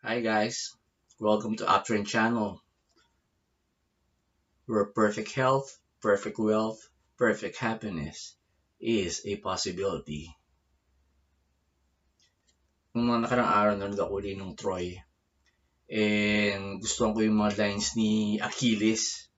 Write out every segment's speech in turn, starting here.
Hi guys, welcome to Uptrend channel, where perfect health, perfect wealth, perfect happiness is a possibility. Nung mga nakarang araw nanood ako uli ng Troy, and gustuhan ko yung mga lines ni Achilles.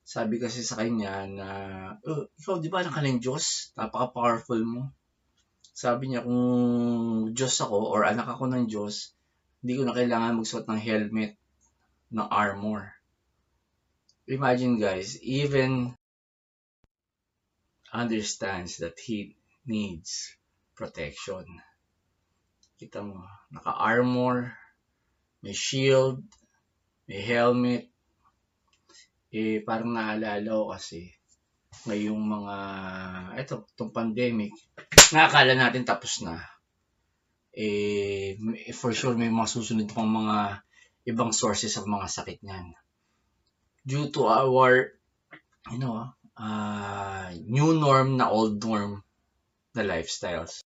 Sabi kasi sa kanya na, oh, ikaw di ba anak ka ng Diyos? Napaka-powerful mo. Sabi niya kung Diyos ako or anak ako ng Diyos, hindi ko na kailangan magsuot ng helmet, ng armor. Imagine guys, even understands that he needs protection. Kita mo, naka-armor, may shield, may helmet. Parang naalala ko kasi ngayong itong pandemic, nakakala natin tapos na. For sure may mga susunod pang mga ibang sources of mga sakit niyan. Due to our, new norm na old norm na lifestyles.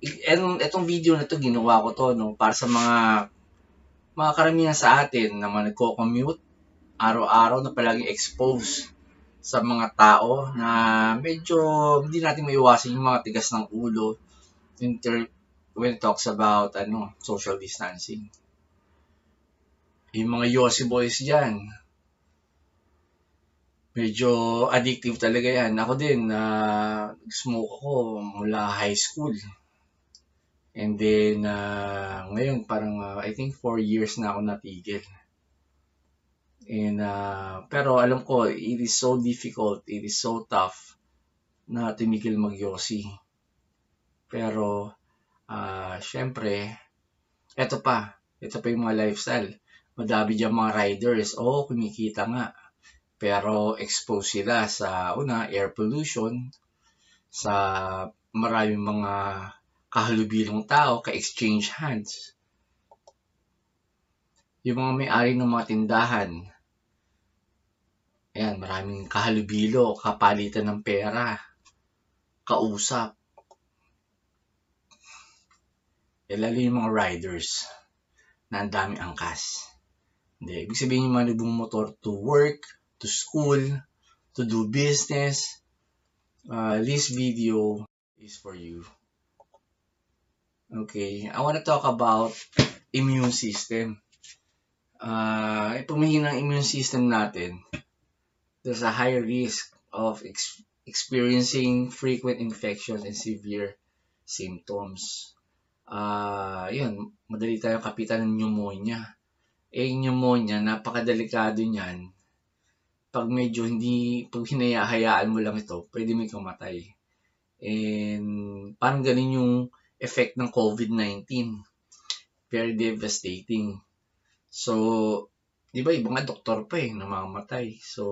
Itong video na to ginawa ko to no para sa mga karamihan sa atin na mga nagko-commute araw-araw na palaging exposed sa mga tao na medyo hindi natin maiwasan yung mga tigas ng ulo when it talks about social distancing. Yung mga Yossi boys diyan, medyo addictive talaga yan. Ako din, smoke ako mula high school. And then, ngayon parang I think 4 years na ako natigil. And, pero alam ko, it is so difficult, it is so tough na tumigil mag-yosi. Pero, syempre, ito pa yung mga lifestyle. Madami dyan mga riders, kumikita nga. Pero exposed sila sa air pollution, sa maraming mga kahalubilong tao, ka-exchange hands. Yung mga may-ari ng mga tindahan, ayan, maraming kahalubilo, kapalitan ng pera, kausap. Lalo yung mga riders na ang daming angkas. Hindi, ibig sabihin yung mga nagbumotor to work, to school, to do business. This video is for you. Okay, I want to talk about immune system. Pag mahinang immune system natin, there's a higher risk of experiencing frequent infections and severe symptoms. Yun, madali tayong kapitan ng pneumonia. Pneumonia, napakadelikado niyan. Pag hinayaan mo lang ito, pwede may kamatay. And parang ganun yung effect ng COVID-19. Very devastating. So, di ba, ibang nga doktor pa namamatay. So,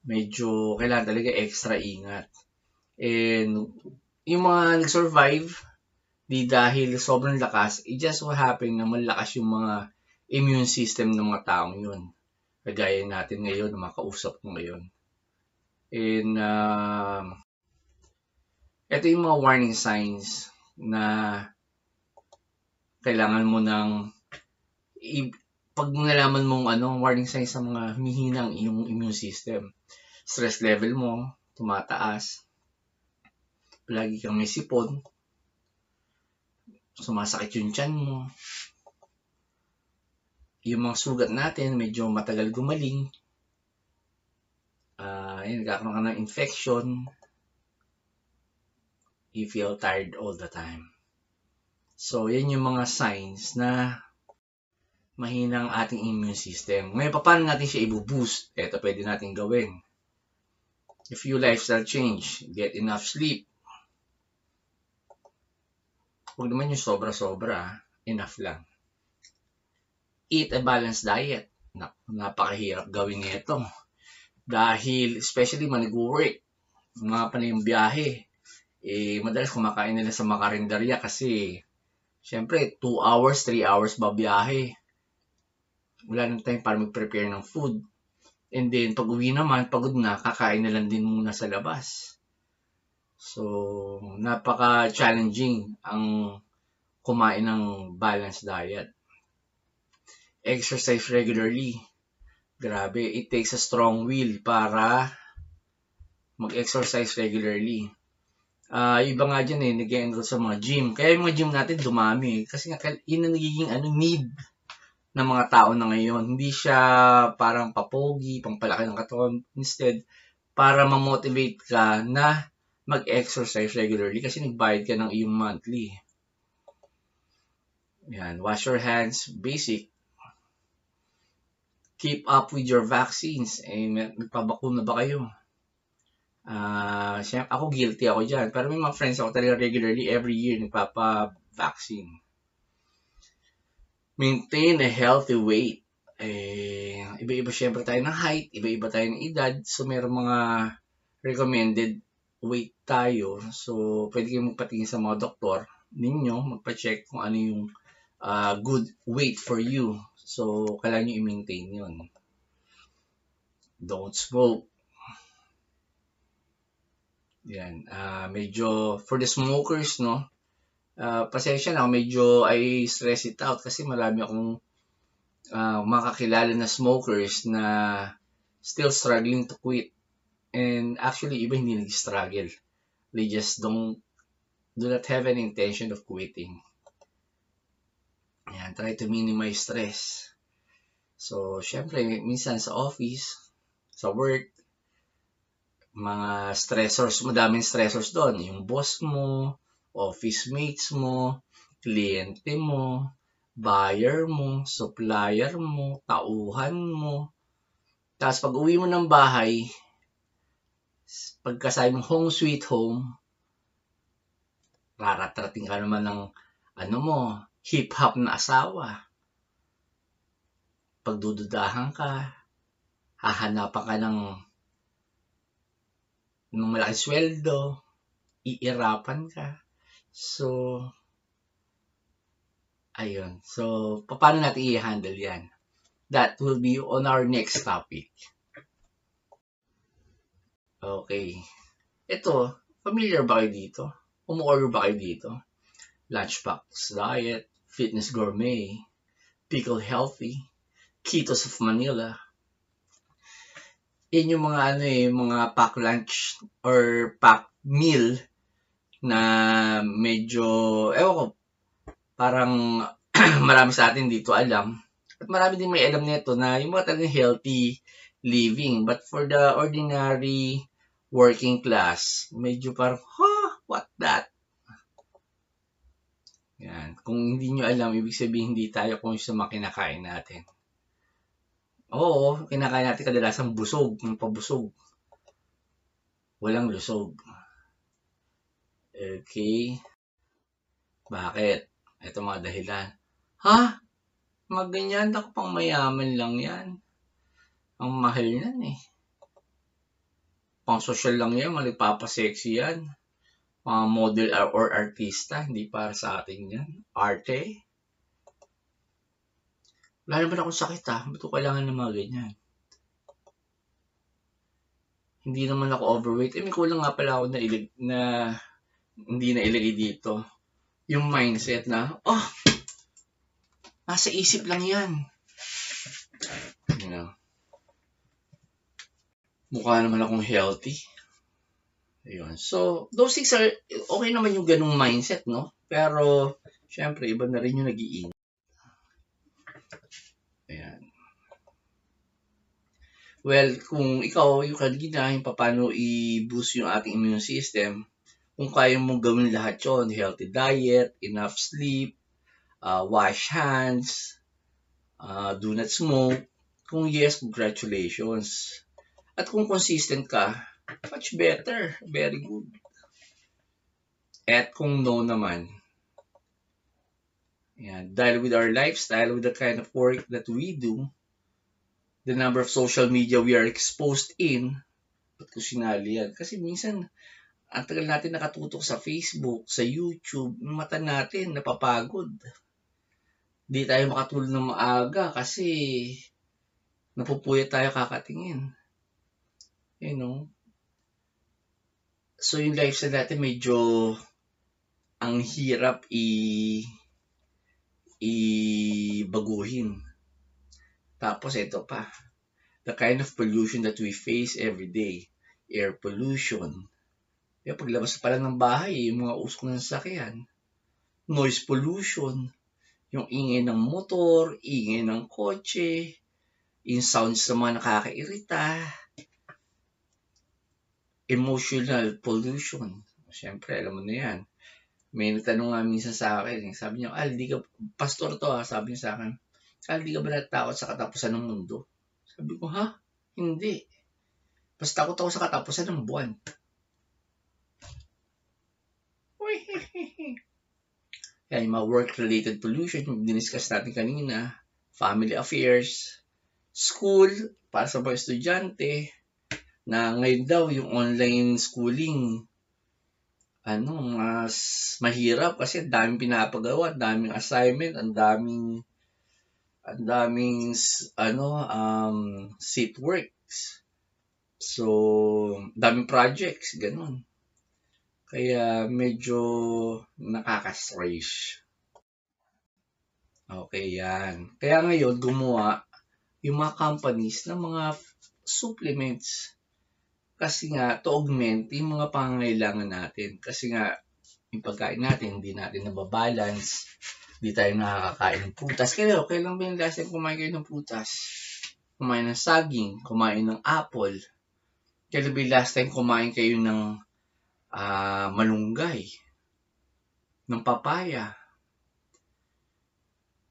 medyo kailangan talaga extra ingat. And yung mga nag-survive, di dahil sobrang lakas, it just so happen na malakas yung mga immune system ng mga taong yun. Kagaya natin ngayon, na makausap ko ngayon. And ito yung mga warning signs na kailangan mo pag nalaman mong warning signs sa mga humihinang iyong immune system. Stress level mo, tumataas. Palagi kang may sipon. Sumasakit yung tiyan mo. Yung mga sugat natin, medyo matagal gumaling. Nagkakaroon ka ng infection. You feel tired all the time. So, yan yung mga signs na mahina ang ating immune system. Ngayon, paano natin siya i-boost? Ito pwede natin gawin. A few lifestyle change. Get enough sleep. Huwag naman yung sobra-sobra. Enough lang. Eat a balanced diet. Napakahirap gawin ito. Dahil, especially mga nag-work, mga panayong biyahe, madalas kumakain nila sa makarinderya kasi Siyempre, 2 hours, 3 hours babiyahe. Wala nang time para mag-prepare ng food. And then, pag uwi naman, pagod na, kakain na lang din muna sa labas. So, napaka-challenging ang kumain ng balanced diet. Exercise regularly. Grabe, it takes a strong will para mag-exercise regularly. Iba nga dyan nag-enroll sa mga gym. Kaya yung mga gym natin dumami. Kasi nga, yun ang nagiging need ng mga tao na ngayon. Hindi siya parang papogi, pampalaki ng katawan. Instead, para ma-motivate ka na mag-exercise regularly kasi nagbayad ka ng iyong monthly. Yan, wash your hands, basic. Keep up with your vaccines. Nagpabakuna ba kayo? Siyempre, ako guilty ako dyan. Pero may mga friends ako talaga regularly every year nagpapa-vaccine. Maintain a healthy weight. Iba-iba siyempre tayo ng height, iba-iba tayo ng edad. So, meron mga recommended weight tayo. So, pwede kayong magpatingin sa mga doktor ninyo, magpa-check kung ano yung good weight for you. So, kailangan nyo i-maintain yun. Don't smoke. Yan. Medyo, for the smokers, no? Pasensya na, medyo I stress it out kasi marami akong makakilala na smokers na still struggling to quit. And actually, iba hindi nag-struggle. They just do not have an intention of quitting. Ayan, try to minimize stress. So, syempre, minsan sa office, sa work, mga stressors, madaming stressors doon. Yung boss mo, office mates mo, kliyente mo, buyer mo, supplier mo, tauhan mo. Tapos pag uwi mo ng bahay, pagkasabi mo home sweet home, raratrating ka naman ng hip-hop na asawa. Pagdududahan ka, hahanapan ka ng malaking sweldo, iirapan ka. So, ayun. So, paano natin i-handle yan? That will be on our next topic. Okay. Ito, familiar ba kayo dito? Umu-order ba kayo dito? Lunchbox Diet, Fitness Gourmet, Pickle Healthy, Ketos of Manila. Yan yung mga mga pack lunch or pack meal na medyo, ewan ko, parang marami sa atin dito alam. At marami din may alam nito na yung mga talagang healthy living. But for the ordinary working class, medyo parang, what that? Yan. Kung hindi nyo alam, ibig sabihin hindi tayo kung sa mga kinakain natin. Oo, kinakain natin kadalasan busog, pabusog. Walang lusog. Okay. Bakit? Ito mga dahilan. Mga ganyan, ako pang mayaman lang yan. Ang mahal yan Pang social lang yan, malipapasexy yan. Mga model or artista, hindi para sa atin yan. Arte. Wala naman akong sakit ba't ko kailangan ng mga ganyan? Hindi naman ako overweight. May kulang nga pala ako na hindi na ilagay dito. Yung mindset na, nasa isip lang yan. You know? Mukha naman akong healthy. Ayun. So, those things are, okay naman yung ganung mindset, no? Pero, syempre, iba na rin yung nag-iingat. Ayan. Well, kung ikaw, yung kanina, yung paano i-boost yung ating immune system, kung kaya mong gawin lahat yun, healthy diet, enough sleep, wash hands, do not smoke, kung yes, congratulations. At kung consistent ka, much better, very good. At kung no naman, dahil with our lifestyle, with the kind of work that we do, the number of social media we are exposed in, ba't ko sinali yan? Kasi minsan, Ang tagal natin nakatutok sa Facebook, sa YouTube, yung mata natin napapagod. Di tayo makatulog ng maaga kasi napupuyat tayo kakatingin. You know? So yung lifestyle natin medyo ang hirap i-baguhin. Tapos ito pa, the kind of pollution that we face every day. Air pollution. Kaya paglabas pa lang ng bahay, yung mga usok ng sasakyan. Noise pollution. Yung ingay ng motor, ingay ng kotse, yung sounds na mga nakakairita. Emotional pollution. Siyempre, alam mo na yan. May nagtanong nga minsan sa akin, sabi niya, di ka, pastor to sabi niya sa akin, di ka ba natakot sa katapusan ng mundo? Sabi ko, ha? Hindi. Mas takot ako sa katapusan ng buwan. Yan, yung mga work-related pollution, yung diniscuss natin kanina, family affairs, school, para sa mga estudyante, na ngayon daw yung online schooling, mas mahirap kasi ang daming pinapagawa, ang daming assignment, ang daming seat works. So, daming projects, ganun. Kaya medyo nakaka-stress. Okay, yan. Kaya ngayon, gumawa yung mga companies ng mga supplements. Kasi nga, to augment yung mga pangangailangan natin. Kasi nga, yung pagkain natin, hindi natin nababalance. Hindi tayo nakakakain ng prutas. Kailan ba yung last time kumain kayo ng prutas? Kumain ng saging, kumain ng apple. Kailan ba yung last time kumain kayo ng malunggay, ng papaya?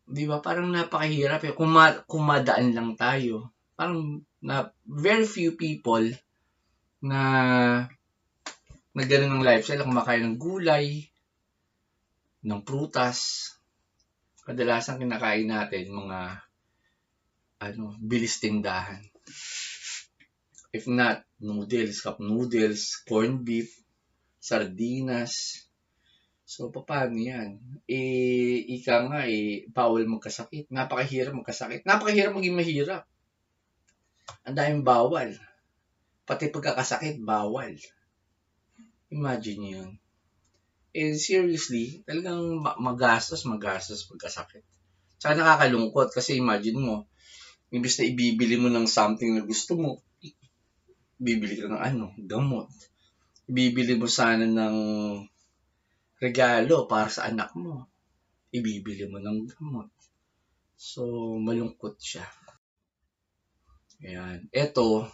Di ba? Parang napakahirap. Kumadaan lang tayo. Parang very few people na ganun ng lifestyle, kumakain ng gulay, ng prutas. Kadalasan kinakain natin mga bilis tindahan. If not, noodles, cup noodles, corned beef, sardinas. So, paano yan? Ika nga, bawal magkasakit. Napakahirap magkasakit. Napakahirap maging mahirap. Ang daming bawal. Pati pagkakasakit, bawal. Imagine yun. And seriously, talagang magastos pagkasakit. Tsaka nakakalungkot kasi imagine mo, imbis na ibibili mo ng something na gusto mo, bibili ka ng gamot. Ibibili mo sana ng regalo para sa anak mo. Ibibili mo ng gamot. So, malungkot siya. Ayan. Ito,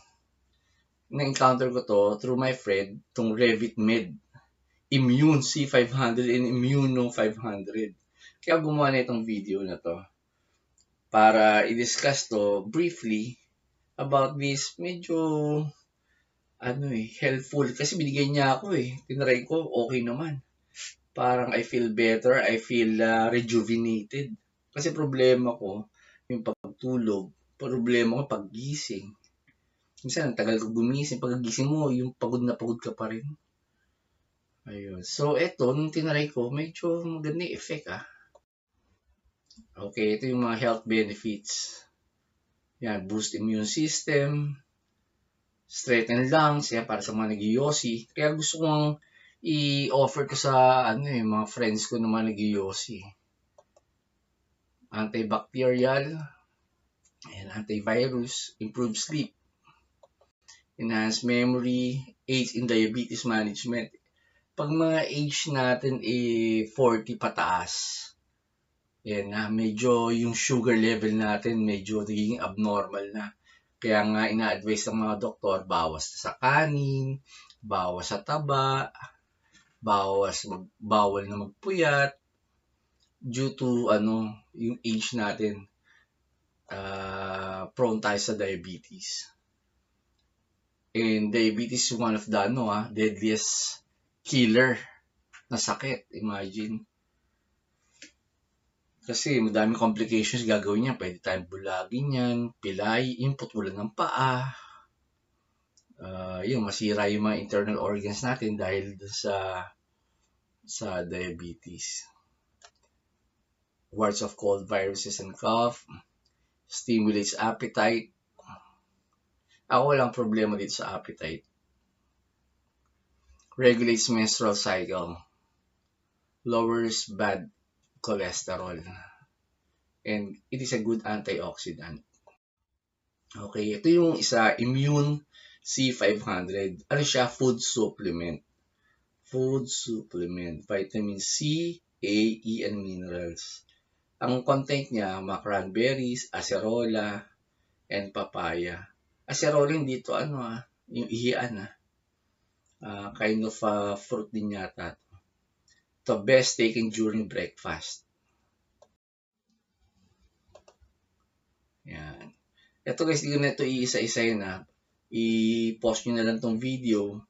na-encounter ko to through my friend, itong Revit Med. Immune C500 and Immuno 500. Kaya gumawa na itong video na to para i-discuss to briefly about this medyo helpful kasi binigay niya ako tinry ko, okay naman. Parang I feel better, I feel rejuvenated. Kasi problema ko yung pagtulog, problema ko paggising. Minsan ang tagal ko gumising, paggising mo yung pagod na pagod ka pa rin. Ayun. So, nung tinry ko, medyo maganda yung effect Okay, ito yung mga health benefits. Yan, boost immune system, strengthen lungs, yan, para sa mga nag-yosi. Kaya gusto kong i-offer ko sa mga friends ko na mga nag-yosi. Antibacterial, and antivirus, improve sleep, enhance memory, aids in diabetes management. Pag mga age natin 40 pataas, yan medyo yung sugar level natin medyo nagiging abnormal na. Kaya nga ina-advise ng mga doktor, bawas sa kanin, bawas sa taba, bawal na magpuyat due to yung age natin. Prone tayo sa diabetes. And diabetes is one of the deadliest killer na sakit. Imagine. Kasi madaming complications gagawin niya. Pwede tayong bulagin yan, pilay, putbulan ng paa. Yung masira yung mga internal organs natin dahil sa diabetes. Warts of cold, viruses and cough, stimulates appetite. Ako walang problema dito sa appetite. Regulates menstrual cycle, lowers bad cholesterol, and it is a good antioxidant. Okay, ito yung isa, Immune C500. Ano siya? Food supplement. Food supplement. Vitamin C, A, E, and minerals. Ang content niya, mga cranberries, acerola, and papaya. Acerola dito, yung ihian kind of fruit din yata. The best taken during breakfast. Yan. Ito guys, hindi ko na ito iisa-isayin I-post nyo na lang tong video,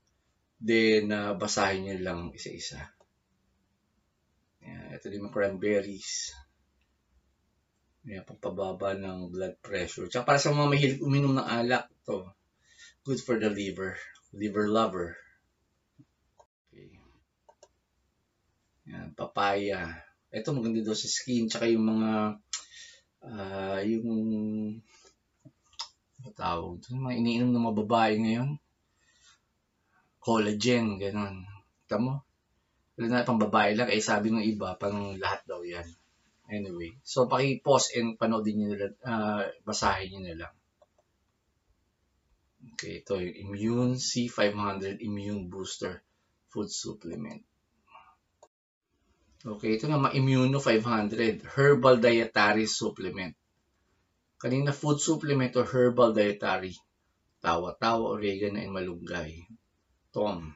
then basahin nyo lang isa-isa. Yan. Ito din mga cranberries. Yan, pampababa ng blood pressure. Tsaka para sa mga mahilig uminom ng alak, to good for the liver. Liver lover. Okay. Yan, papaya. Ito maganda daw sa skin. Tsaka yung mga yung tawag mga iniinom ng mga babae ngayon. Collagen, ganun. Tamo? Wala na pang babae lang. Sabi ng iba, pang lahat daw yan. Anyway. So, paki-pause and panoodin nyo nila. Basahin nyo na lang. Okay, ito yung Immune C500 Immune Booster Food Supplement. Okay, ito naman Immuno 500 Herbal Dietary Supplement. Kanina food supplement o herbal dietary. Tawa-tawa, oregano, and malunggay. Tom.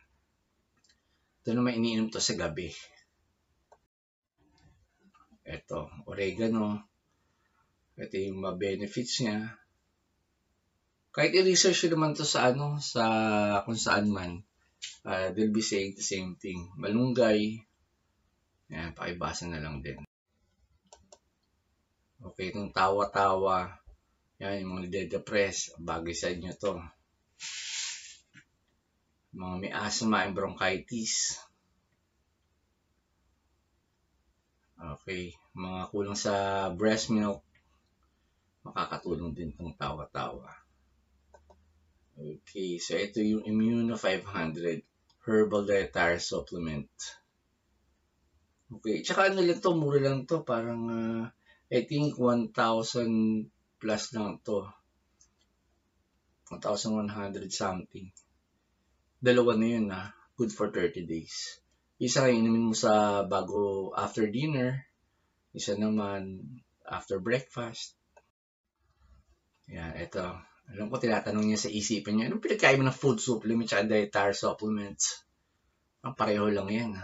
Ito naman iniinom to sa gabi. Ito, oregano. Ito yung mga benefits niya. Kahit i-research naman to sa sa kung saan man, they'll be saying the same thing. Malunggay. Yan, pakibasa na lang din. Okay, itong tawa-tawa. Yan, yung mga nade-depress. Bagay sa inyo to. Mga may asthma and bronchitis. Okay, mga kulang sa breast milk. Makakatulong din itong tawa-tawa. Okay, so ito yung Immuno 500 Herbal Dietary Supplement. Okay, tsaka lang to, mura lang to, parang I think 1,000 plus lang to. 1,100 something. Dalawa na yun good for 30 days. Isa inumin mo sa bago after dinner, isa naman after breakfast. Yan, ito. Alam ko tinatanong niya sa isipan niya, anong pinagkain mo ng food supplement at dietary supplements? Ang pareho lang yan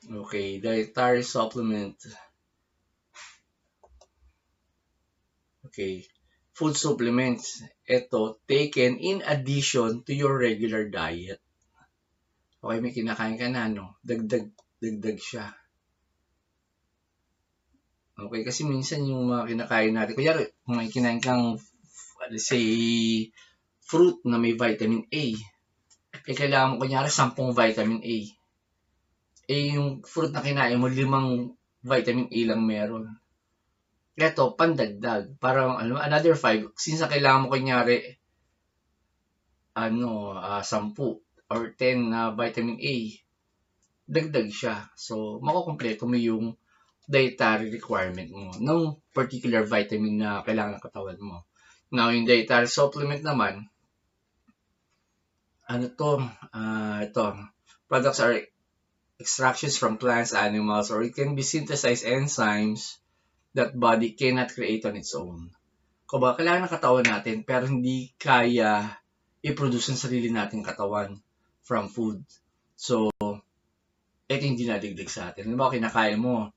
Okay, dietary supplement. Okay, food supplements. Ito, taken in addition to your regular diet. Okay, may kinakain ka na, Dagdag siya. Okay, kasi minsan yung mga kinakain natin, kunyari, kung may kinain kang, let's say, fruit na may vitamin A, kailangan mo kunyari 10 vitamin A. Yung fruit na kinain mo, 5 vitamin A lang meron. Ito, pandagdag. Parang, another 5. Since kailangan mo kunyari, 10 or 10 na vitamin A, dagdag siya. So, makukumpleto mo yung dietary requirement mo ng particular vitamin na kailangan ng katawan mo. Now, yung dietary supplement naman, ito, products are extractions from plants, animals, or it can be synthesized enzymes that body cannot create on its own. Kumbaga, kailangan ng katawan natin, pero hindi kaya i-produce ang sarili nating katawan from food. So, ito yung dinadagdag sa atin. Halimbawa, kinakain mo,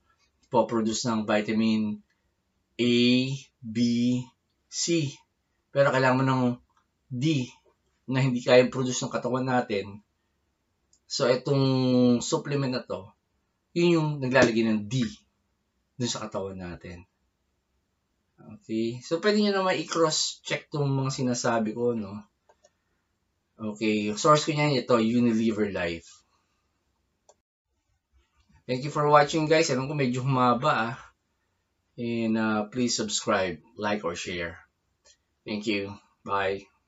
po-produce ng vitamin A, B, C. Pero kailangan mo ng D na hindi kaya produce ng katawan natin. So, itong supplement na to, yun yung naglalagay ng D dun sa katawan natin. Okay? So, pwede nyo naman i-cross-check tong mga sinasabi ko, no? Okay, yung source ko niyan ito, Unilever Life. Thank you for watching, guys. Alam ko medyo humaba, ah. And please subscribe, like, or share. Thank you. Bye.